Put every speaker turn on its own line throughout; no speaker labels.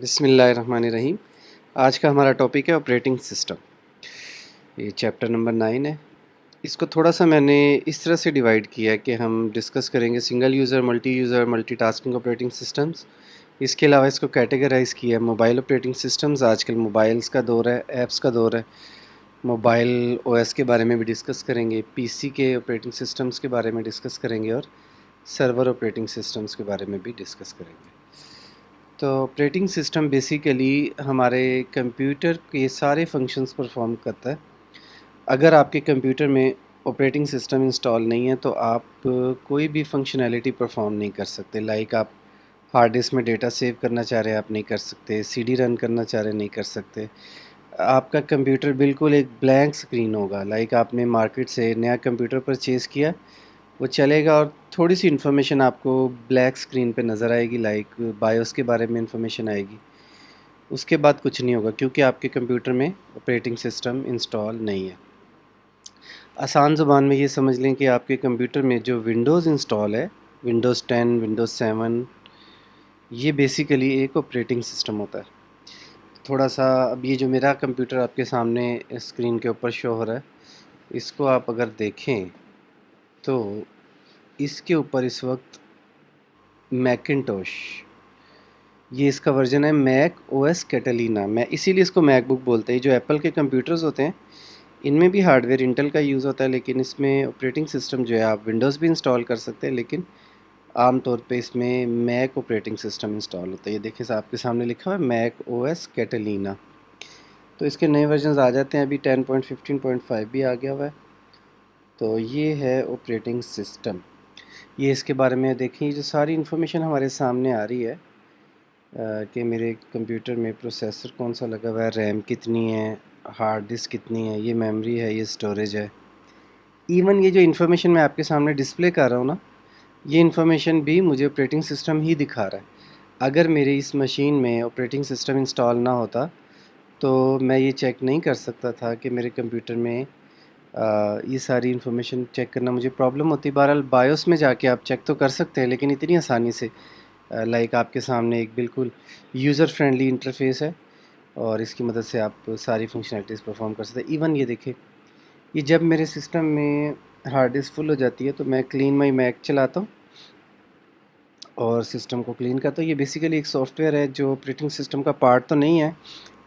बिस्मिल्लाहिर्रहमानिर्रहीम। आज का हमारा टॉपिक है ऑपरेटिंग सिस्टम। ये चैप्टर नंबर 9 है। इसको थोड़ा सा मैंने इस तरह से डिवाइड किया है कि हम डिस्कस करेंगे single user multitasking operating systems. इसके अलावा इसको कैटेगराइज़ किया है मोबाइल ऑपरेटिंग सिस्टम्स। आजकल मोबाइल्स का दौर है, ऐप्स का दौर है। मोबाइल ओएस के बारे में भी डिस्कस करेंगे, पीसी के ऑपरेटिंग सिस्टम्स के बारे में डिस्कस करेंगे और सर्वर ऑपरेटिंग सिस्टम्स के बारे में भी डिस्कस करेंगे। तो ऑपरेटिंग सिस्टम बेसिकली हमारे कंप्यूटर के सारे फंक्शंस परफॉर्म करता है। अगर आपके कंप्यूटर में ऑपरेटिंग सिस्टम इंस्टॉल नहीं है तो आप कोई भी फंक्शनैलिटी परफॉर्म नहीं कर सकते। लाइक आप हार्ड डिस्क में डेटा सेव करना चाह रहे हैं, आप नहीं कर सकते। सीडी रन करना चाह रहे हैं, नहीं कर सकते। आपका कंप्यूटर बिल्कुल एक ब्लैंक स्क्रीन होगा। लाइक आपने मार्केट से नया कंप्यूटर परचेज़ किया, वो चलेगा और थोड़ी सी इन्फॉर्मेशन आपको ब्लैक स्क्रीन पे नज़र आएगी, लाइक बायोस के बारे में इन्फॉर्मेशन आएगी। उसके बाद कुछ नहीं होगा क्योंकि आपके कंप्यूटर में ऑपरेटिंग सिस्टम इंस्टॉल नहीं है। आसान ज़ुबान में ये समझ लें कि आपके कंप्यूटर में जो विंडोज़ इंस्टॉल है, विंडोज़ 10, विंडोज़ 7, ये बेसिकली एक ऑपरेटिंग सिस्टम होता है। थोड़ा सा अब ये जो मेरा कंप्यूटर आपके सामने स्क्रीन के ऊपर शो हो रहा है, इसको आप अगर देखें तो इसके ऊपर इस वक्त मैकिन्टोश, ये इसका वर्जन है मैक ओएस कैटलीना। मैं इसीलिए इसको मैकबुक बोलते हैं। जो एप्पल के कंप्यूटर्स होते हैं इनमें भी हार्डवेयर इंटेल का यूज़ होता है, लेकिन इसमें ऑपरेटिंग सिस्टम जो है आप विंडोज़ भी इंस्टॉल कर सकते हैं, लेकिन आम तौर पे इसमें मैक ऑपरेटिंग सिस्टम इंस्टॉल होता है। ये देखिए आपके सामने लिखा हुआ है मैक ओएस कैटलीना। तो इसके नए वर्जन आ जाते हैं, अभी 10.15.5 भी आ गया हुआ है। तो ये है ऑपरेटिंग सिस्टम। ये इसके बारे में देखें, जो सारी इन्फॉर्मेशन हमारे सामने आ रही है कि मेरे कंप्यूटर में प्रोसेसर कौन सा लगा हुआ है, रैम कितनी है, हार्ड डिस्क कितनी है, ये मेमोरी है, ये स्टोरेज है। इवन ये जो इन्फॉर्मेशन मैं आपके सामने डिस्प्ले कर रहा हूँ ना, ये इन्फॉर्मेशन भी मुझे ऑपरेटिंग सिस्टम ही दिखा रहा है। अगर मेरे इस मशीन में ऑपरेटिंग सिस्टम इंस्टॉल ना होता तो मैं ये चेक नहीं कर सकता था कि मेरे कंप्यूटर में ये सारी इन्फॉर्मेशन चेक करना मुझे प्रॉब्लम होती। बहरहाल बायोस में जाके आप चेक तो कर सकते हैं, लेकिन इतनी आसानी से लाइक आपके सामने एक बिल्कुल यूज़र फ्रेंडली इंटरफेस है और इसकी मदद से आप सारी फंक्शनलिटीज़ परफॉर्म कर सकते हैं। इवन ये देखिए, ये जब मेरे सिस्टम में हार्ड डिस्क फुल हो जाती है तो मैं क्लीन माई मैक चलाता हूँ और सिस्टम को क्लीन करता हूँ। ये बेसिकली एक सॉफ्टवेयर है जो ऑपरेटिंग सिस्टम का पार्ट तो नहीं है,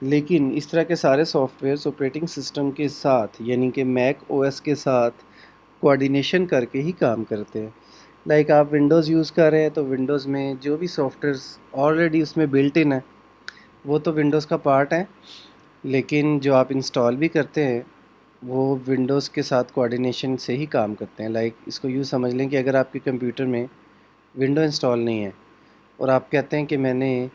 लेकिन इस तरह के सारे सॉफ्टवेयर्स ऑपरेटिंग सिस्टम के साथ यानी कि मैक ओएस के साथ कोऑर्डिनेशन करके ही काम करते हैं। लाइक आप विंडोज़ यूज़ कर रहे हैं तो विंडोज़ में जो भी सॉफ्टवेयर्स ऑलरेडी उसमें बिल्ट इन है वो तो विंडोज़ का पार्ट है, लेकिन जो आप इंस्टॉल भी करते हैं वो विंडोज़ के साथ कोऑर्डिनेशन से ही काम करते हैं। लाइक इसको यूँ समझ लें कि अगर आपके कंप्यूटर में विंडो इंस्टॉल नहीं है और आप कहते हैं कि मैंने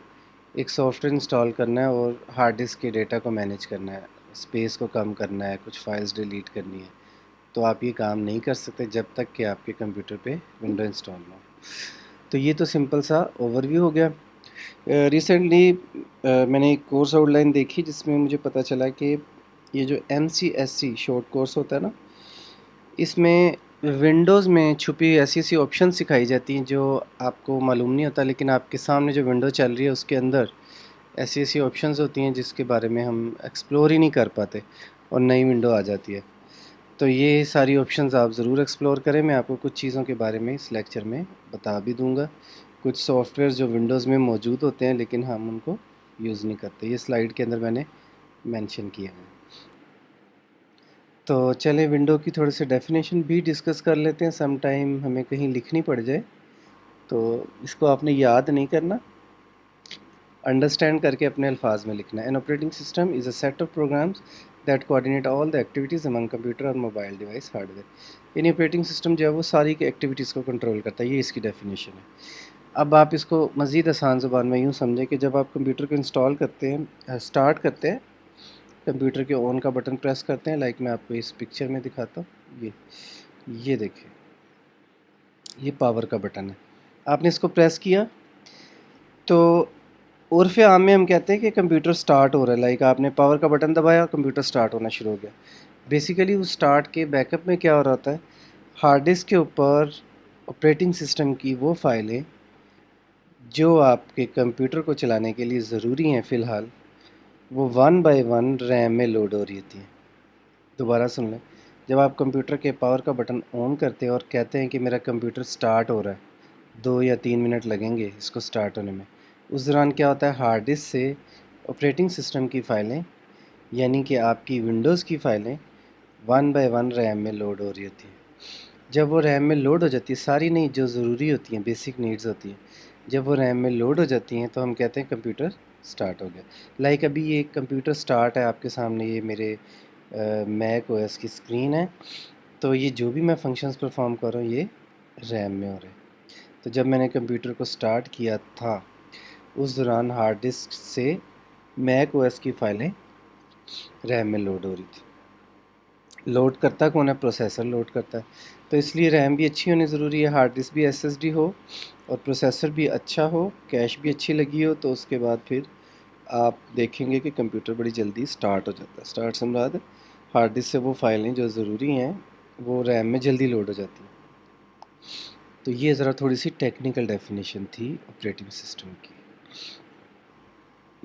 एक सॉफ्टवेयर इंस्टॉल करना है और हार्ड डिस्क के डेटा को मैनेज करना है, स्पेस को कम करना है, कुछ फाइल्स डिलीट करनी है, तो आप ये काम नहीं कर सकते जब तक कि आपके कंप्यूटर पे विंडो इंस्टॉल ना हो। तो ये तो सिंपल सा ओवरव्यू हो गया। रिसेंटली मैंने एक कोर्स आउटलाइन देखी जिसमें मुझे पता चला कि ये जो MCSC शॉर्ट कोर्स होता है ना, इसमें विंडोज़ में छुपी ऐसी ऐसी ऑप्शन सिखाई जाती हैं जो आपको मालूम नहीं होता, लेकिन आपके सामने जो विंडो चल रही है उसके अंदर ऐसी ऐसी ऑप्शंस होती हैं जिसके बारे में हम एक्सप्लोर ही नहीं कर पाते और नई विंडो आ जाती है। तो ये सारी ऑप्शंस आप ज़रूर एक्सप्लोर करें। मैं आपको कुछ चीज़ों के बारे में इस लेक्चर में बता भी दूंगा। कुछ सॉफ्टवेयर जो विंडोज़ में मौजूद होते हैं लेकिन हम उनको यूज़ नहीं करते, ये स्लाइड के अंदर मैंने मेंशन किया है। तो चलें विंडो की थोड़ी सी डेफिनेशन भी डिस्कस कर लेते हैं। सम टाइम हमें कहीं लिखनी पड़ जाए तो इसको आपने याद नहीं करना, अंडरस्टैंड करके अपने अल्फाज में लिखना है। An operating system is a set of programs that coordinate all the activities among computer और मोबाइल डिवाइस हार्डवेयर। यानी ऑपरेटिंग सिस्टम जो है वो सारी की एक्टिविटीज़ को कंट्रोल करता है, ये इसकी डेफिनेशन है। अब आप इसको मज़ीद आसान ज़ुबान में यूँ समझें कि जब आप कंप्यूटर को इंस्टॉल करते हैं, स्टार्ट करते हैं, कंप्यूटर के ऑन का बटन प्रेस करते हैं, लाइक मैं आपको इस पिक्चर में दिखाता हूँ। ये देखिए, ये पावर का बटन है। आपने इसको प्रेस किया तो उर्फ़ आम में हम कहते हैं कि कंप्यूटर स्टार्ट हो रहा है। लाइक आपने पावर का बटन दबाया, कंप्यूटर स्टार्ट होना शुरू हो गया। बेसिकली उस स्टार्ट के बैकअप में क्या हो रहा होता है, हार्ड डिस्क के ऊपर ऑपरेटिंग सिस्टम की वो फाइलें जो आपके कंप्यूटर को चलाने के लिए ज़रूरी हैं फ़िलहाल, वो 1 बाय 1 रैम में लोड हो रही थी। दोबारा सुन लें, जब आप कंप्यूटर के पावर का बटन ऑन करते हैं और कहते हैं कि मेरा कंप्यूटर स्टार्ट हो रहा है, 2 या 3 मिनट लगेंगे इसको स्टार्ट होने में। उस दौरान क्या होता है, हार्ड डिस्क से ऑपरेटिंग सिस्टम की फ़ाइलें, यानी कि आपकी विंडोज़ की फ़ाइलें 1 बाय 1 रैम में लोड हो रही होती हैं। जब वो रैम में लोड हो जाती है, सारी नहीं जो ज़रूरी होती हैं, बेसिक नीड्स होती हैं, जब वो रैम में लोड हो जाती हैं तो हम कहते हैं कंप्यूटर स्टार्ट हो गया। लाइक अभी ये कंप्यूटर स्टार्ट है आपके सामने, ये मेरे मैक ओएस की स्क्रीन है। तो ये जो भी मैं फंक्शंस परफॉर्म कर रहा हूँ ये रैम में हो रहे हैं। तो जब मैंने कंप्यूटर को स्टार्ट किया था, उस दौरान हार्ड डिस्क से मैक ओएस की फ़ाइलें रैम में लोड हो रही थी। लोड करता कौन है? प्रोसेसर लोड करता है। तो इसलिए रैम भी अच्छी होनी ज़रूरी है, हार्ड डिस्क भी एसएसडी हो और प्रोसेसर भी अच्छा हो, कैश भी अच्छी लगी हो, तो उसके बाद फिर आप देखेंगे कि कंप्यूटर बड़ी जल्दी स्टार्ट हो जाता है। स्टार्ट से मुराद हार्ड डिस्क से वो फाइलें जो ज़रूरी हैं वो रैम में जल्दी लोड हो जाती हैं। तो ये ज़रा थोड़ी सी टेक्निकल डेफिनेशन थी ऑपरेटिंग सिस्टम की।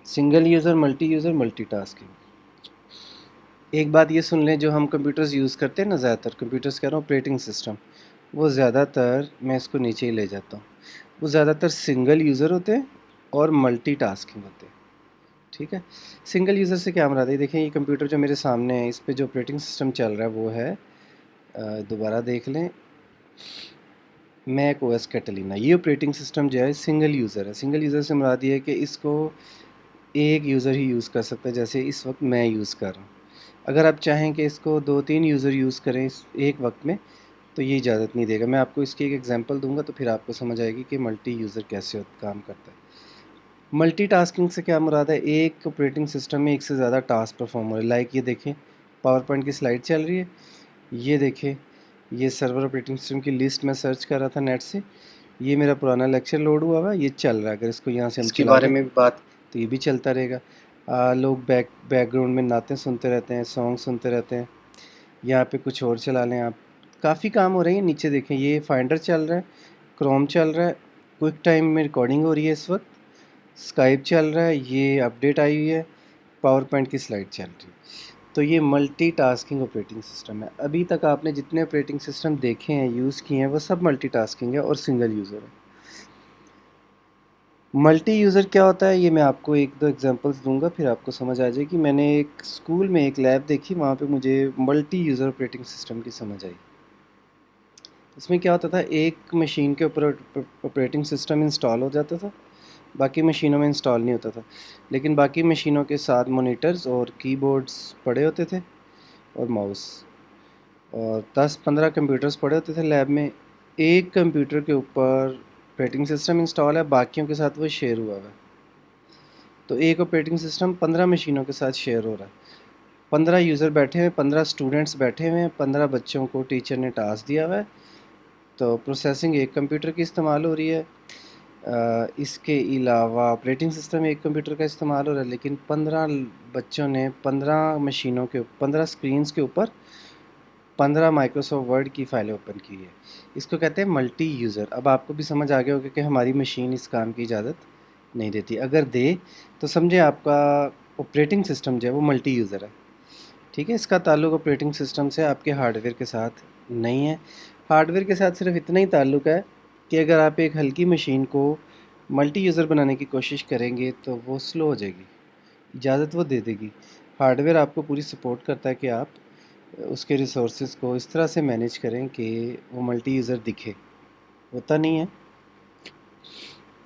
Single user, multi user, multitasking. एक बात ये सुन लें, जो हम कंप्यूटर्स यूज़ करते हैं ना, ज़्यादातर कंप्यूटर्स कह रहा हूँ ऑपरेटिंग सिस्टम, वो ज़्यादातर, मैं इसको नीचे ही ले जाता हूँ, वो ज़्यादातर सिंगल यूज़र होते हैं और मल्टीटास्किंग होते हैं। ठीक है, सिंगल यूज़र से क्या मुराद है? देखिए, ये कंप्यूटर जो मेरे सामने है, इस पे जो ऑपरेटिंग सिस्टम चल रहा है वो है, दोबारा देख लें, मैक ओएस कैटलिना। ये ऑपरेटिंग सिस्टम जो है सिंगल यूज़र है। सिंगल यूज़र से मुराद ये है कि इसको एक यूज़र ही यूज़ कर सकता है, जैसे इस वक्त मैं यूज़ कर रहा हूँ। अगर आप चाहें कि इसको 2-3 यूज़र यूज़ करें एक वक्त में, तो ये इजाज़त नहीं देगा। मैं आपको इसकी एक एग्जांपल दूंगा तो फिर आपको समझ आएगी कि मल्टी यूज़र कैसे काम करता है। मल्टीटास्किंग से क्या मुराद है? एक ऑपरेटिंग सिस्टम में एक से ज़्यादा टास्क परफॉर्म हो रहे हैं। लाइक ये देखें, पावर पॉइंट की स्लाइड चल रही है, ये देखें, ये सर्वर ऑपरेटिंग सिस्टम की लिस्ट मैं सर्च कर रहा था नेट से, ये मेरा पुराना लेक्चर लोड हुआ हुआ है, ये चल रहा है। अगर इसको यहाँ से हम इसके बारे में भी बात, तो ये भी चलता रहेगा। लोग बैकग्राउंड में नातें सुनते रहते हैं, सॉन्ग सुनते रहते हैं। यहाँ पे कुछ और चला लें आप, काफ़ी काम हो रही है। नीचे देखें, ये फाइंडर चल रहा है, क्रोम चल रहा है, क्विक टाइम में रिकॉर्डिंग हो रही है इस वक्त, स्काइप चल रहा है, ये अपडेट आई हुई है, पावर पॉइंट की स्लाइड चल रही है। तो ये मल्टीटास्किंग ऑपरेटिंग सिस्टम है। अभी तक आपने जितने ऑपरेटिंग सिस्टम देखे हैं, यूज़ किए हैं, वो सब मल्टीटास्किंग है और सिंगल यूज़र है। मल्टी यूज़र क्या होता है, ये मैं आपको एक दो एग्जांपल्स दूंगा, फिर आपको समझ आ जाएगी। मैंने एक स्कूल में एक लैब देखी, वहाँ पे मुझे मल्टी यूज़र ऑपरेटिंग सिस्टम की समझ आई। इसमें क्या होता था, एक मशीन के ऊपर ऑपरेटिंग सिस्टम इंस्टॉल हो जाता था, बाकी मशीनों में इंस्टॉल नहीं होता था। लेकिन बाकी मशीनों के साथ मॉनिटर्स और कीबोर्ड्स पड़े होते थे और माउस, और 10-15 कंप्यूटर्स पड़े होते थे लैब में। एक कंप्यूटर के ऊपर ऑपरेटिंग सिस्टम इंस्टॉल है, बाकियों के साथ वो शेयर हुआ है। तो एक ऑपरेटिंग सिस्टम 15 मशीनों के साथ शेयर हो रहा है। 15 यूज़र बैठे हुए, 15 स्टूडेंट्स बैठे हुए हैं, 15 बच्चों को टीचर ने टास्क दिया हुआ है। तो प्रोसेसिंग एक कंप्यूटर की इस्तेमाल हो रही है। इसके अलावा ऑपरेटिंग सिस्टम एक कंप्यूटर का इस्तेमाल हो रहा है, लेकिन 15 बच्चों ने 15 मशीनों के 15 स्क्रीन्स के ऊपर 15 माइक्रोसॉफ्ट वर्ड की फाइलें ओपन की है। इसको कहते हैं मल्टी यूज़र। अब आपको भी समझ आ गया होगा कि हमारी मशीन इस काम की इजाज़त नहीं देती। अगर दे तो समझे आपका ऑपरेटिंग सिस्टम जो है वो मल्टी यूज़र है। ठीक है, इसका ताल्लुक ऑपरेटिंग सिस्टम से आपके हार्डवेयर के साथ नहीं है। हार्डवेयर के साथ सिर्फ इतना ही ताल्लुक है कि अगर आप एक हल्की मशीन को मल्टी यूज़र बनाने की कोशिश करेंगे तो वो स्लो हो जाएगी, इजाज़त वो दे देगी। हार्डवेयर आपको पूरी सपोर्ट करता है कि आप उसके रिसोर्सेज को इस तरह से मैनेज करें कि वो मल्टी यूज़र दिखे, होता नहीं है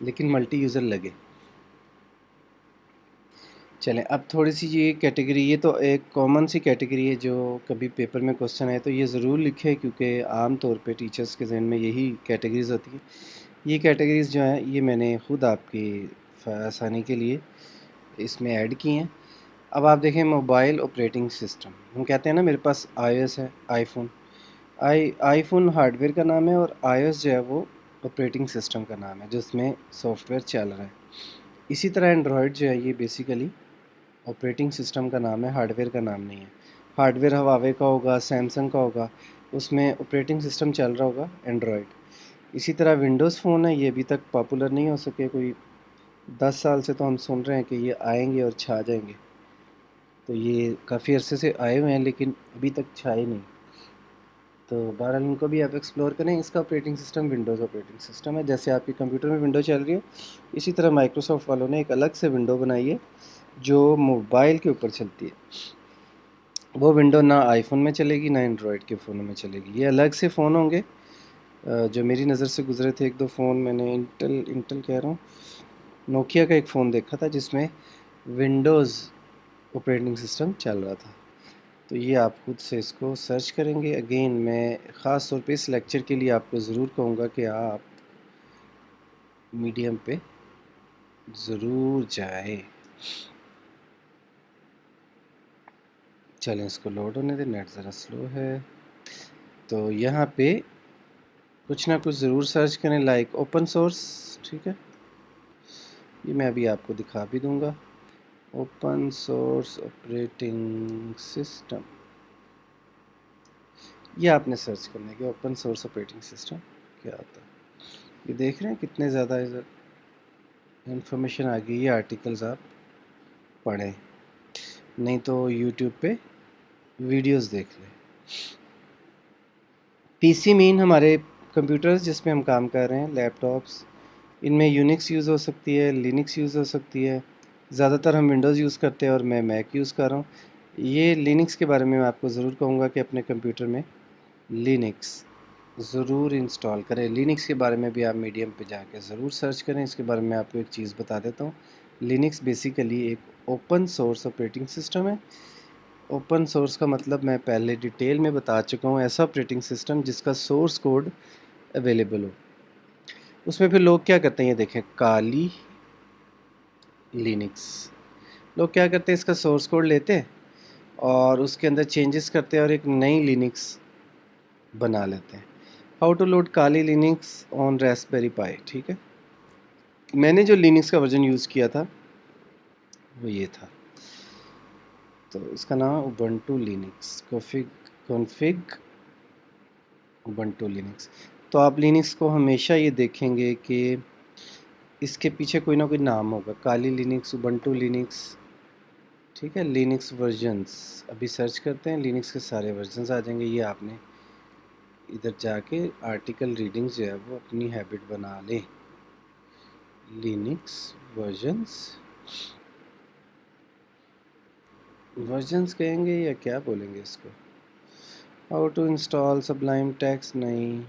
लेकिन मल्टी यूज़र लगे। चलें, अब थोड़ी सी ये कैटेगरी, ये तो एक कॉमन सी कैटेगरी है, जो कभी पेपर में क्वेश्चन आए तो ये ज़रूर लिखे, क्योंकि आम तौर पे टीचर्स के जहन में यही कैटेगरीज़ होती हैं। ये कैटेगरीज़ जो हैं ये मैंने ख़ुद आपकी आसानी के लिए इसमें ऐड की हैं। अब आप देखें, मोबाइल ऑपरेटिंग सिस्टम, हम कहते हैं ना मेरे पास iOS है, आईफोन, आईफोन हार्डवेयर का नाम है और iOS जो है वो ऑपरेटिंग सिस्टम का नाम है, जिसमें सॉफ्टवेयर चल रहा है। इसी तरह एंड्रॉयड जो है ये बेसिकली ऑपरेटिंग सिस्टम का नाम है, हार्डवेयर का नाम नहीं है। हार्डवेयर हवावे का होगा, सैमसंग का होगा, उसमें ऑपरेटिंग सिस्टम चल रहा होगा एंड्रॉयड। इसी तरह विंडोज़ फ़ोन है, ये अभी तक पॉपुलर नहीं हो सके। कोई 10 साल से तो हम सुन रहे हैं कि ये आएंगे और छा जाएंगे। तो ये काफ़ी अरसे से आए हुए हैं लेकिन अभी तक छाए नहीं। तो बहरहाल इनको भी आप एक्सप्लोर करें। इसका operating system Windows operating system है। जैसे आपके कंप्यूटर में विंडो चल रही है, इसी तरह माइक्रोसॉफ्ट वालों ने एक अलग से विंडो बनाई है जो मोबाइल के ऊपर चलती है। वो विंडो ना आईफोन में चलेगी ना एंड्रॉयड के फ़ोनों में चलेगी। ये अलग से फ़ोन होंगे। जो मेरी नज़र से गुजरे थे एक दो फ़ोन, मैंने इंटेल कह रहा हूँ, नोकिया का एक फ़ोन देखा था जिसमें विंडोज़ ऑपरेटिंग सिस्टम चल रहा था। तो ये आप खुद से इसको सर्च करेंगे। अगेन मैं ख़ास तौर पे इस लेक्चर के लिए आपको ज़रूर कहूँगा कि आप मीडियम पे ज़रूर जाएं। चलें इसको लोड होने दें, नेट ज़रा स्लो है। तो यहाँ पे कुछ ना कुछ ज़रूर सर्च करें, लाइक ओपन सोर्स। ठीक है, ये मैं अभी आपको दिखा भी दूँगा। ओपन सोर्स ऑपरेटिंग सिस्टम, ये आपने सर्च करना है कि ओपन सोर्स ऑपरेटिंग सिस्टम क्या होता है। ये देख रहे हैं कितने ज़्यादा इंफॉर्मेशन आ गई। ये आर्टिकल्स आप पढ़ें, नहीं तो यूट्यूब पे वीडियोस देख लें। पीसी मीन हमारे कंप्यूटर्स जिसमें हम काम कर रहे हैं, लैपटॉप्स, इनमें यूनिक्स यूज़ हो सकती है, लिनक्स यूज़ हो सकती है। ज़्यादातर हम विंडोज़ यूज़ करते हैं और मैं मैक यूज़ कर रहा हूँ। ये लिनक्स के बारे में मैं आपको ज़रूर कहूँगा कि अपने कंप्यूटर में लिनक्स ज़रूर इंस्टॉल करें। लिनक्स के बारे में भी आप मीडियम पे जाके ज़रूर सर्च करें। इसके बारे में आपको एक चीज़ बता देता हूँ। लिनक्स बेसिकली एक ओपन सोर्स ऑपरेटिंग सिस्टम है। ओपन सोर्स का मतलब मैं पहले डिटेल में बता चुका हूँ, ऐसा ऑपरेटिंग सिस्टम जिसका सोर्स कोड अवेलेबल हो। उसमें फिर लोग क्या करते हैं, ये देखें, काली लिनक्स। लोग क्या करते हैं, इसका सोर्स कोड लेते हैं और उसके अंदर चेंजेस करते हैं और एक नई लिनक्स बना लेते हैं। How to load Kali Linux on Raspberry Pi. ठीक है, मैंने जो लिनक्स का वर्जन यूज़ किया था वो ये था। तो इसका नाम है Ubuntu Linux, config Ubuntu Linux. तो आप लिनक्स को हमेशा ये देखेंगे कि इसके पीछे कोई ना कोई नाम होगा, काली लिनक्स, उबंटू लिनक्स। ठीक है, लिनक्स वर्जन्स अभी सर्च करते हैं, लिनक्स के सारे वर्जन्स आ जाएंगे। ये आपने इधर जाके आर्टिकल रीडिंग्स जो है वो अपनी हैबिट बना लें। लिनक्स वर्जन्स, वर्जन्स कहेंगे या क्या बोलेंगे इसको। How to install Sublime Text, नहीं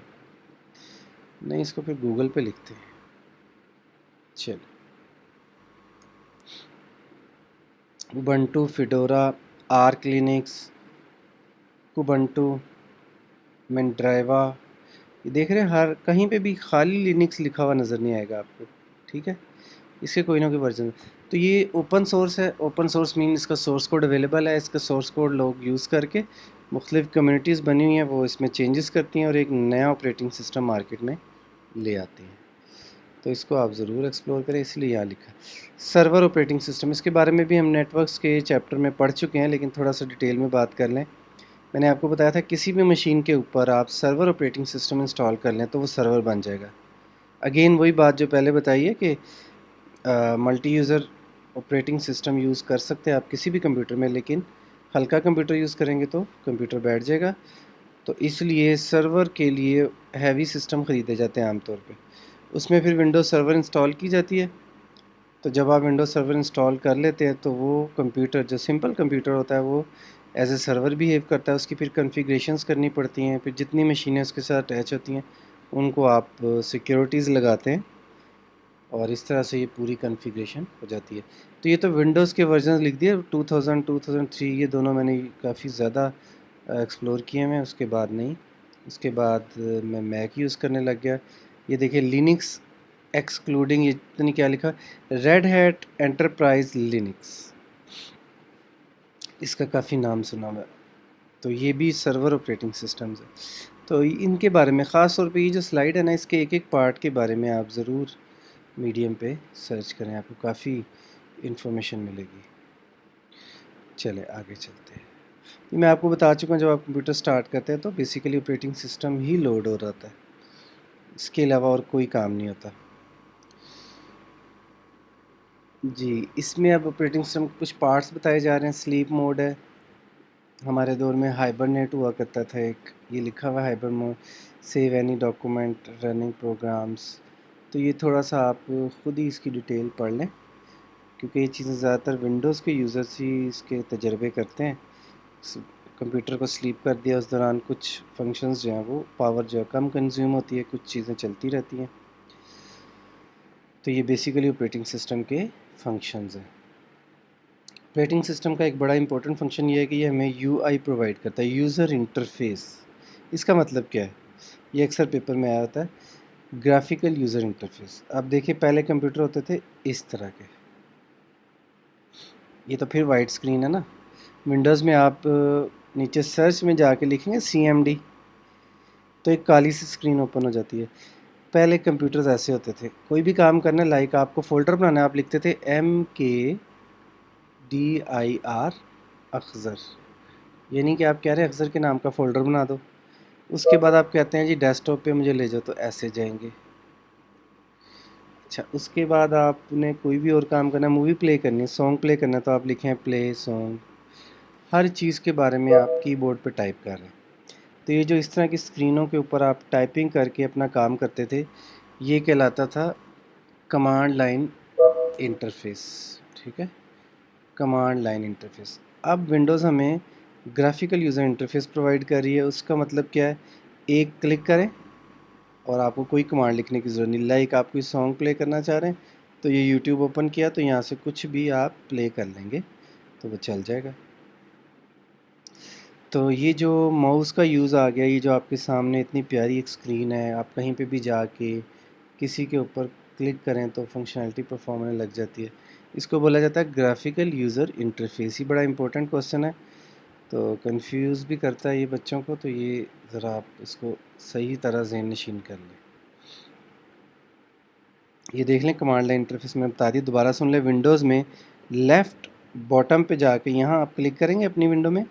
नहीं, इसको फिर गूगल पे लिखते हैं। चलो, Ubuntu, Fedora, Arch Linux, Kubuntu, Mandriva. ये देख रहे हैं, हर कहीं पे भी खाली लिनक्स लिखा हुआ नज़र नहीं आएगा आपको। ठीक है, इसके कोई ना कोई वर्जन। तो ये ओपन सोर्स है। ओपन सोर्स मीन इसका सोर्स कोड अवेलेबल है। इसका सोर्स कोड लोग यूज़ करके मुख्तलिफ़ कम्युनिटीज़ बनी हुई हैं, वो इसमें चेंजेस करती हैं और एक नया ऑपरेटिंग सिस्टम मार्केट में ले आती हैं। तो इसको आप ज़रूर एक्सप्लोर करें, इसलिए यहाँ लिखा सर्वर ऑपरेटिंग सिस्टम। इसके बारे में भी हम नेटवर्क्स के चैप्टर में पढ़ चुके हैं, लेकिन थोड़ा सा डिटेल में बात कर लें। मैंने आपको बताया था किसी भी मशीन के ऊपर आप सर्वर ऑपरेटिंग सिस्टम इंस्टॉल कर लें तो वो सर्वर बन जाएगा। अगेन वही बात जो पहले बताई है कि multi user operating system use कर सकते हैं आप किसी भी कंप्यूटर में, लेकिन हल्का कंप्यूटर यूज़ करेंगे तो कंप्यूटर बैठ जाएगा। तो इसलिए सर्वर के लिए हैवी सिस्टम ख़रीदे जाते हैं आमतौर पे। उसमें फिर विंडोज़ सर्वर इंस्टॉल की जाती है। तो जब आप विंडोज़ सर्वर इंस्टॉल कर लेते हैं तो वो कंप्यूटर, जो सिंपल कंप्यूटर होता है, वो एज ए सर्वर बिहेव करता है। उसकी फिर कॉन्फ़िगरेशंस करनी पड़ती हैं, फिर जितनी मशीनें उसके साथ अटैच होती हैं उनको आप सिक्योरिटीज़ लगाते हैं और इस तरह से ये पूरी कॉन्फ़िगरेशन हो जाती है। तो ये तो विंडोज़ के वर्जन लिख दिए 2000, 2003, ये दोनों मैंने काफ़ी ज़्यादा एक्सप्लोर किए हैं। उसके बाद नहीं, उसके बाद मैं मैक यूज़ करने लग गया। ये देखिए, लिनक्स एक्सक्लूडिंग, ये नहीं क्या लिखा, रेड हैट एंटरप्राइज लिनक्स, इसका काफ़ी नाम सुना हुआ है। तो ये भी सर्वर ऑपरेटिंग सिस्टम्स है। तो इनके बारे में ख़ास तौर पे ये जो स्लाइड है ना, इसके एक एक पार्ट के बारे में आप ज़रूर मीडियम पे सर्च करें, आपको काफ़ी इन्फॉर्मेशन मिलेगी। चले आगे चलते हैं। ये मैं आपको बता चुका हूँ, जब आप कंप्यूटर स्टार्ट करते हैं तो बेसिकली ऑपरेटिंग सिस्टम ही लोड हो रहा है। इसके अलावा और कोई काम नहीं होता। जी, इसमें अब ऑपरेटिंग सिस्टम कुछ पार्ट्स बताए जा रहे हैं। स्लीप मोड है, हमारे दौर में हाइबरनेट हुआ करता था एक, ये लिखा हुआ है hiber mode, save any document, running programs. तो ये थोड़ा सा आप खुद ही इसकी डिटेल पढ़ लें, क्योंकि ये चीज़ें ज़्यादातर विंडोज़ के यूज़र्स ही इसके तजर्बे करते हैं। कंप्यूटर को स्लीप कर दिया, उस दौरान कुछ फंक्शंस जो हैं वो पावर जो है कम कंज्यूम होती है, कुछ चीज़ें चलती रहती हैं। तो ये बेसिकली ऑपरेटिंग सिस्टम के फंक्शंस हैं। ऑपरेटिंग सिस्टम का एक बड़ा इंपॉर्टेंट फंक्शन ये है कि ये हमें यूआई प्रोवाइड करता है, यूज़र इंटरफेस। इसका मतलब क्या है? ये अक्सर पेपर में आया होता है, ग्राफिकल यूज़र इंटरफेस। अब देखिए, पहले कंप्यूटर होते थे इस तरह के, ये तो फिर वाइट स्क्रीन है ना। विंडोज़ में आप नीचे सर्च में जाके लिखेंगे CMD, तो एक काली सी स्क्रीन ओपन हो जाती है। पहले कंप्यूटर्स ऐसे होते थे, कोई भी काम करना है, लाइक आपको फ़ोल्डर बनाना है, आप लिखते थे MKDIR अखज़र, यानी कि आप कह रहे हैं अखज़र के नाम का फ़ोल्डर बना दो। उसके बाद आप कहते हैं जी डेस्कटॉप पे मुझे ले जाओ, तो ऐसे जाएंगे। अच्छा, उसके बाद आपने कोई भी और काम करना है, मूवी प्ले करनी है, सॉन्ग प्ले करना है, तो आप लिखें प्ले सॉन्ग। हर चीज़ के बारे में आप कीबोर्ड पे टाइप कर रहे हैं। तो ये जो इस तरह की स्क्रीनों के ऊपर आप टाइपिंग करके अपना काम करते थे, ये कहलाता था कमांड लाइन इंटरफेस। ठीक है, कमांड लाइन इंटरफेस। अब विंडोज़ हमें ग्राफिकल यूज़र इंटरफेस प्रोवाइड कर रही है। उसका मतलब क्या है? एक क्लिक करें और आपको कोई कमांड लिखने की ज़रूरत नहीं। लाइक आप कोई सॉन्ग प्ले करना चाह रहे हैं, तो ये यूट्यूब ओपन किया, तो यहाँ से कुछ भी आप प्ले कर लेंगे तो वो चल जाएगा। तो ये जो माउस का यूज़ आ गया, ये जो आपके सामने इतनी प्यारी एक स्क्रीन है, आप कहीं पे भी जाके किसी के ऊपर क्लिक करें तो फंक्शनैलिटी परफॉर्म होने लग जाती है। इसको बोला जाता है ग्राफिकल यूज़र इंटरफेस। ये बड़ा इंपॉर्टेंट क्वेश्चन है, तो कंफ्यूज भी करता है ये बच्चों को, तो ये ज़रा आप इसको सही तरह ज़हन नशीन कर लें। ये देख लें कमांड लाइन इंटरफेस में बता दी, दोबारा सुन लें। विंडोज़ में लेफ़्ट बॉटम पे जाके यहाँ आप क्लिक करेंगे अपनी विंडो में,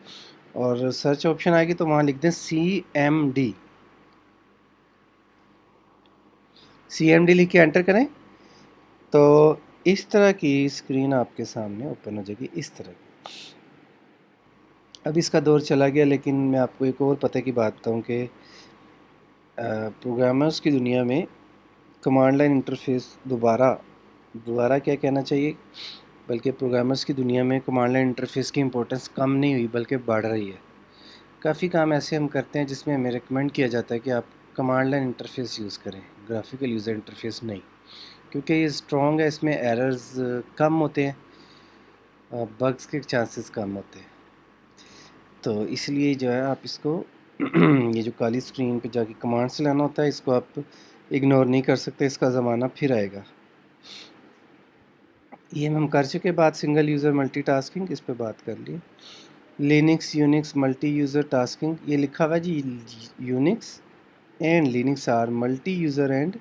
और सर्च ऑप्शन आएगी तो वहाँ लिख दें CMD। CMD लिख के एंटर करें तो इस तरह की स्क्रीन आपके सामने ओपन हो जाएगी, इस तरह की। अब इसका दौर चला गया, लेकिन मैं आपको एक और पते की बात बताऊँ कि प्रोग्रामर्स की दुनिया में कमांड लाइन इंटरफेस दोबारा क्या कहना चाहिए, बल्कि प्रोग्रामर्स की दुनिया में कमांड लाइन इंटरफेस की इंपॉर्टेंस कम नहीं हुई बल्कि बढ़ रही है। काफ़ी काम ऐसे हम करते हैं जिसमें हमें रिकमेंड किया जाता है कि आप कमांड लाइन इंटरफेस यूज़ करें, ग्राफिकल यूज़र इंटरफेस नहीं, क्योंकि ये स्ट्रॉन्ग है, इसमें एरर्स कम होते हैं, बग्स के चांसेस कम होते हैं। तो इसलिए जो है आप इसको ये जो काली स्क्रीन पे जाके कमांड से लाना होता है, इसको आप इग्नोर नहीं कर सकते, इसका ज़माना फिर आएगा। ये हम कर चुके बाद सिंगल यूज़र मल्टीटास्किंग, इस पे बात कर लिए। Linux Unix multi user tasking, ये लिखा हुआ है जी, Unix and Linux are multi user and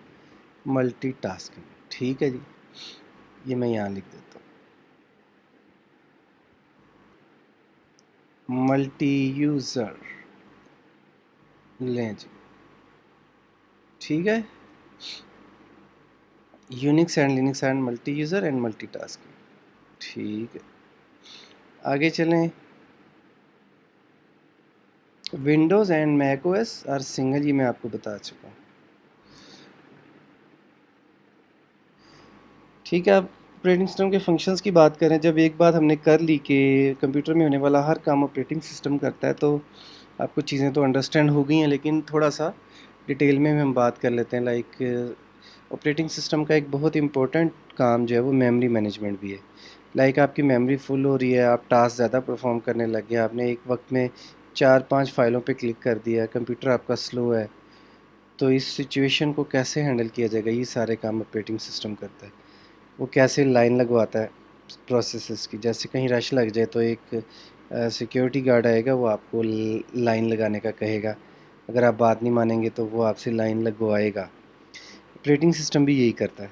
multi tasking. ठीक है जी, ये मैं यहाँ लिख देता हूँ, मल्टी यूज़र लें जी। ठीक है, Unix and Linux and multi user and multi tasking. ठीक है, आगे चलें। Windows and Mac OS are single, ये मैं आपको बता चुका हूँ। ठीक है, अब ऑपरेटिंग सिस्टम के फंक्शंस की बात करें। जब एक बात हमने कर ली कि कंप्यूटर में होने वाला हर काम ऑपरेटिंग सिस्टम करता है, तो आपको चीज़ें तो अंडरस्टैंड हो गई हैं, लेकिन थोड़ा सा डिटेल में हम बात कर लेते हैं। लाइक ऑपरेटिंग सिस्टम का एक बहुत इंपॉर्टेंट काम जो है वो मेमोरी मैनेजमेंट भी है। लाइक आपकी मेमोरी फुल हो रही है, आप टास्क ज़्यादा परफॉर्म करने लग गए, आपने एक वक्त में 4-5 फाइलों पे क्लिक कर दिया, कंप्यूटर आपका स्लो है, तो इस सिचुएशन को कैसे हैंडल किया जाएगा? ये सारे काम ऑपरेटिंग सिस्टम करता है। वो कैसे लाइन लगवाता है प्रोसेसेस की, जैसे कहीं रश लग जाए तो एक सिक्योरिटी गार्ड आएगा, वो आपको लाइन लगाने का कहेगा, अगर आप बात नहीं मानेंगे तो वो आपसे लाइन लगवाएगा। ऑपरेटिंग सिस्टम भी यही करता है।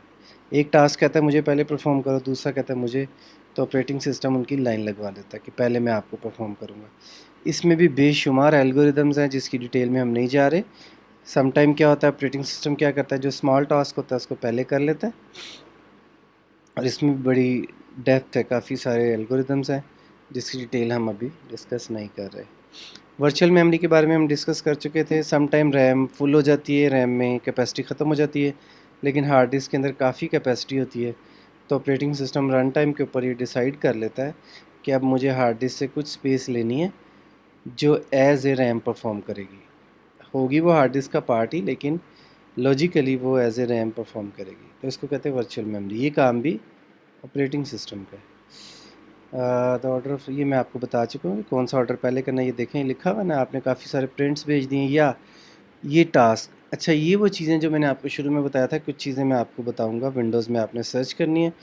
एक टास्क कहता है मुझे पहले परफॉर्म करो, दूसरा कहता है मुझे, तो ऑपरेटिंग सिस्टम उनकी लाइन लगवा देता है कि पहले मैं आपको परफॉर्म करूँगा। इसमें भी बेशुमार एल्गोरिदम्स हैं जिसकी डिटेल में हम नहीं जा रहे। सम टाइम क्या होता है, ऑपरेटिंग सिस्टम क्या करता है, जो स्मॉल टास्क होता है उसको पहले कर लेता है, और इसमें भी बड़ी डेप्थ है, काफ़ी सारे एल्गोरिदम्स हैं जिसकी डिटेल हम अभी डिस्कस नहीं कर रहे। वर्चुअल मेमोरी के बारे में हम डिस्कस कर चुके थे। सम टाइम रैम फुल हो जाती है, रैम में कैपेसिटी ख़त्म हो जाती है, लेकिन हार्ड डिस्क के अंदर काफ़ी कैपेसिटी होती है। तो ऑपरेटिंग सिस्टम रन टाइम के ऊपर ये डिसाइड कर लेता है कि अब मुझे हार्ड डिस्क से कुछ स्पेस लेनी है जो एज ए रैम परफॉर्म करेगी। होगी वो हार्ड डिस्क का पार्ट ही, लेकिन लॉजिकली वो एज ए रैम परफॉर्म करेगी। तो इसको कहते हैं वर्चुअल मेमोरी। ये काम भी ऑपरेटिंग सिस्टम का है। द ऑर्डर ऑफ, ये मैं आपको बता चुका हूँ कौन सा ऑर्डर पहले करना है। ये देखें लिखा हुआ ना, आपने काफ़ी सारे प्रिंट्स भेज दिए, या ये टास्क। अच्छा, ये वो चीज़ें जो मैंने आपको शुरू में बताया था, कुछ चीज़ें मैं आपको बताऊंगा। विंडोज़ में आपने सर्च करनी है।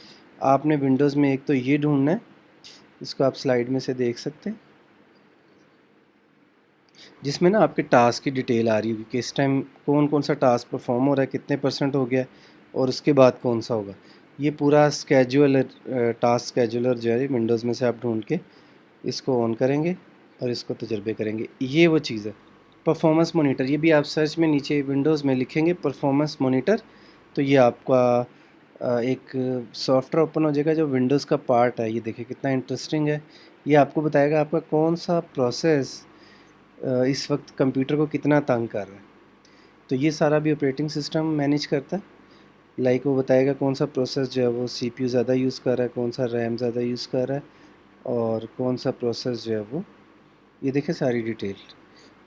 आपने विंडोज़ में एक तो ये ढूंढना है, इसको आप स्लाइड में से देख सकते हैं, जिसमें ना आपके टास्क की डिटेल आ रही होगी कि इस टाइम कौन कौन सा टास्क परफॉर्म हो रहा है, कितने % हो गया, और उसके बाद कौन सा होगा। ये पूरा स्केड्यूल, टास्क स्केड्यूलर जो है विंडोज़ में से आप ढूंढ के इसको ऑन करेंगे और इसको तजर्बे करेंगे। ये वो चीज़ है परफॉर्मेंस मोनीटर। ये भी आप सर्च में नीचे विंडोज़ में लिखेंगे परफॉर्मेंस मोनीटर, तो ये आपका एक सॉफ्टवेयर ओपन हो जाएगा जो विंडोज़ का पार्ट है। ये देखिए कितना इंटरेस्टिंग है। ये आपको बताएगा आपका कौन सा प्रोसेस इस वक्त कंप्यूटर को कितना तंग कर रहा है। तो ये सारा भी ऑपरेटिंग सिस्टम मैनेज करता है। लाइक वो बताएगा कौन सा प्रोसेस जो है वो सीपीयू ज़्यादा यूज़ कर रहा है, कौन सा रैम ज़्यादा यूज़ कर रहा है, और कौन सा प्रोसेस जो है वो, ये देखें सारी डिटेल।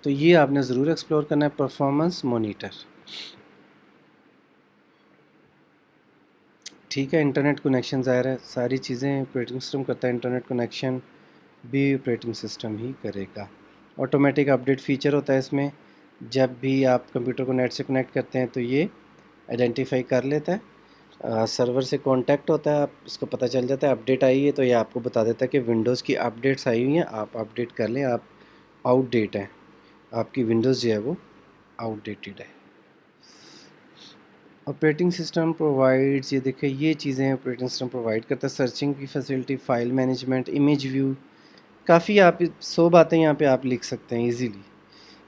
तो ये आपने ज़रूर एक्सप्लोर करना है, परफॉर्मेंस मोनीटर। ठीक है, इंटरनेट कनेक्शन ज़ाहिर है सारी चीज़ें ऑपरेटिंग सिस्टम करता है, इंटरनेट कनेक्शन भी ऑपरेटिंग सिस्टम ही करेगा। ऑटोमेटिक अपडेट फ़ीचर होता है इसमें। जब भी आप कंप्यूटर को नेट से कनेक्ट करते हैं तो ये आइडेंटिफाई कर लेता है। सर्वर से कांटेक्ट होता है, आप इसको पता चल जाता है अपडेट आई है, तो ये आपको बता देता है कि विंडोज़ की अपडेट्स आई हुई हैं, आप अपडेट कर लें, आप आउटडेट हैं, आपकी विंडोज़ जो है वो आउटडेटेड है। ऑपरेटिंग सिस्टम प्रोवाइड्स, ये देखिए ये चीज़ें ऑपरेटिंग सिस्टम प्रोवाइड करता है। सर्चिंग की facility, file management, image view, काफ़ी आप 100 बातें यहाँ पे आप लिख सकते हैं इजीली।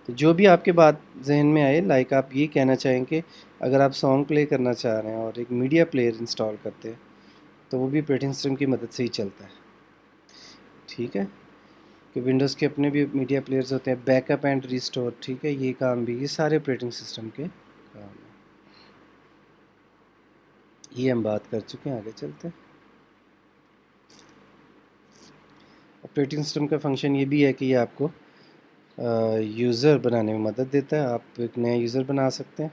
तो जो भी आपके बात जहन में आए, लाइक आप ये कहना चाहें कि अगर आप सॉन्ग प्ले करना चाह रहे हैं और एक मीडिया प्लेयर इंस्टॉल करते हैं, तो वो भी ऑपरेटिंग सिस्टम की मदद से ही चलता है। ठीक है, कि विंडोज़ के अपने भी मीडिया प्लेयर्स होते हैं, बैकअप एंड रिस्टोर। ठीक है, ये काम भी, ये सारे ऑपरेटिंग सिस्टम के काम हैं। ये हम बात कर चुके हैं, आगे चलते हैं। ऑपरेटिंग सिस्टम का फंक्शन ये भी है कि ये आपको यूज़र बनाने में मदद देता है। आप एक नया यूज़र बना सकते हैं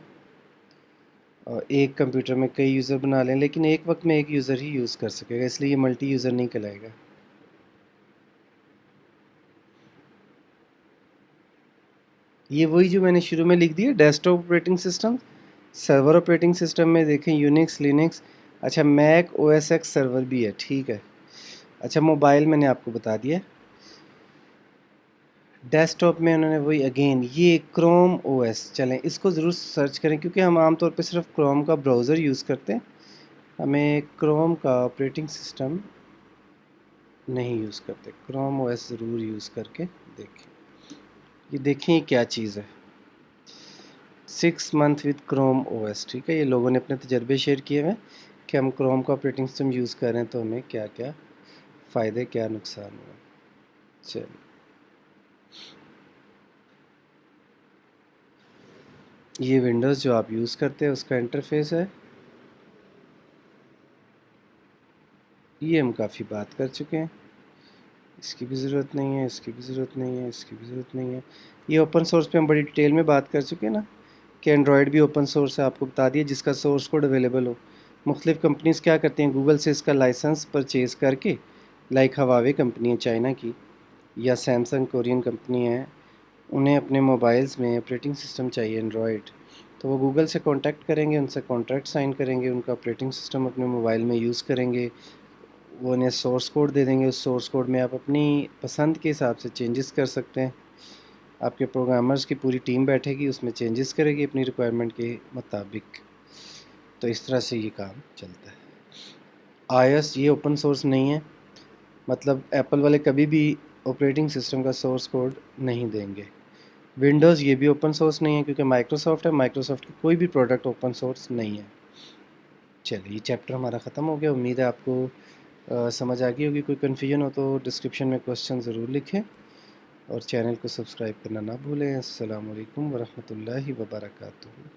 और एक कंप्यूटर में कई यूज़र बना लें, लेकिन एक वक्त में एक यूज़र ही यूज़ कर सकेगा, इसलिए ये मल्टी यूज़र नहीं कहलाएगा। ये वही जो मैंने शुरू में लिख दिया, desktop operating system. Server operating system में देखें यूनिक्स, लिनक्स। अच्छा, मैक ओएस एक्स सर्वर भी है। ठीक है, अच्छा मोबाइल मैंने आपको बता दिया। डेस्कटॉप में उन्होंने वही अगेन ये क्रोम ओएस, चलें इसको ज़रूर सर्च करें क्योंकि हम आमतौर पे सिर्फ क्रोम का ब्राउज़र यूज़ करते हैं, हमें क्रोम का ऑपरेटिंग सिस्टम नहीं यूज़ करते। क्रोम ओएस ज़रूर यूज़ करके देखें। ये देखें ये क्या चीज़ है, 6 मंथ विद क्रोम ओएस। ठीक है, ये लोगों ने अपने तजर्बे शेयर किए हुए कि हम क्रोम का ऑपरेटिंग सिस्टम यूज़ कर रहे हैं तो हमें क्या क्या फ़ायदे, क्या नुकसान हुआ। चलिए, ये विंडोज़ जो आप यूज़ करते हैं उसका इंटरफेस है। ये हम काफ़ी बात कर चुके हैं, इसकी भी ज़रूरत नहीं है, इसकी भी ज़रूरत नहीं है, इसकी भी ज़रूरत नहीं है। ये ओपन सोर्स पे हम बड़ी डिटेल में बात कर चुके हैं ना, कि एंड्रॉयड भी ओपन सोर्स है, आपको बता दिया, जिसका सोर्स कोड अवेलेबल हो। मुख्तलिफ़ कंपनीज़ क्या करती हैं, गूगल से इसका लाइसेंस परचेज़ करके, लाइक हवावे कंपनी है चाइना की, या सैमसंग कोरियन कंपनी है, उन्हें अपने मोबाइल्स में ऑपरेटिंग सिस्टम चाहिए एंड्रॉयड, तो वो गूगल से कांटेक्ट करेंगे, उनसे कॉन्ट्रैक्ट साइन करेंगे, उनका ऑपरेटिंग सिस्टम अपने मोबाइल में यूज़ करेंगे, वो उन्हें सोर्स कोड दे देंगे। उस सोर्स कोड में आप अपनी पसंद के हिसाब से चेंजेस कर सकते हैं। आपके प्रोग्रामर्स की पूरी टीम बैठेगी, उसमें चेंजेस करेगी अपनी रिक्वायरमेंट के मुताबिक। तो इस तरह से ये काम चलता है। आईओएस ये ओपन सोर्स नहीं है, मतलब एप्पल वाले कभी भी ऑपरेटिंग सिस्टम का सोर्स कोड नहीं देंगे। विंडोज़ ये भी ओपन सोर्स नहीं है क्योंकि माइक्रोसॉफ्ट है, माइक्रोसॉफ्ट की कोई भी प्रोडक्ट ओपन सोर्स नहीं है। चलिए चैप्टर हमारा ख़त्म हो गया। उम्मीद है आपको समझ आ गई होगी। कोई कन्फ्यूजन हो तो डिस्क्रिप्शन में क्वेश्चन ज़रूर लिखें और चैनल को सब्सक्राइब करना ना भूलें। अस्सलाम वालेकुम वरहमतुल्लाहि वबरकातुहू।